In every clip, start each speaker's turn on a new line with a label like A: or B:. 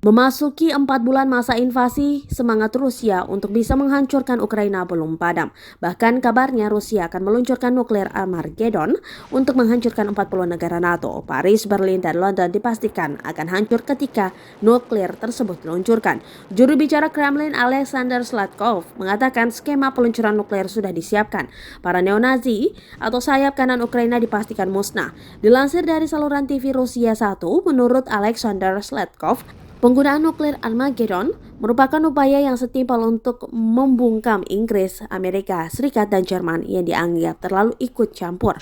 A: Memasuki 4 bulan masa invasi, semangat Rusia untuk bisa menghancurkan Ukraina belum padam. Bahkan kabarnya Rusia akan meluncurkan nuklir Armageddon untuk menghancurkan 40 negara NATO. Paris, Berlin, dan London dipastikan akan hancur ketika nuklir tersebut diluncurkan. Juru bicara Kremlin Alexander Zlatkov mengatakan skema peluncuran nuklir sudah disiapkan. Para neonazi atau sayap kanan Ukraina dipastikan musnah. Dilansir dari saluran TV Rusia 1, menurut Alexander Zlatkov, penggunaan nuklir Armageddon merupakan upaya yang setimpal untuk membungkam Inggris, Amerika Serikat, dan Jerman yang dianggap terlalu ikut campur.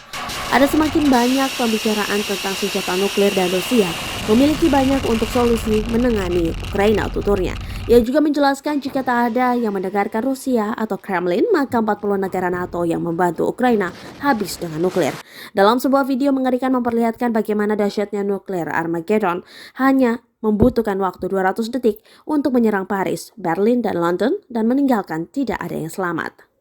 A: Ada semakin banyak pembicaraan tentang senjata nuklir dan Rusia memiliki banyak untuk solusi menangani Ukraina, tuturnya. Ia juga menjelaskan jika tak ada yang mendengarkan Rusia atau Kremlin, maka 40 negara NATO yang membantu Ukraina habis dengan nuklir. Dalam sebuah video mengerikan memperlihatkan bagaimana dahsyatnya nuklir Armageddon hanya membutuhkan waktu 200 detik untuk menyerang Paris, Berlin, dan London dan meninggalkan tidak ada yang selamat.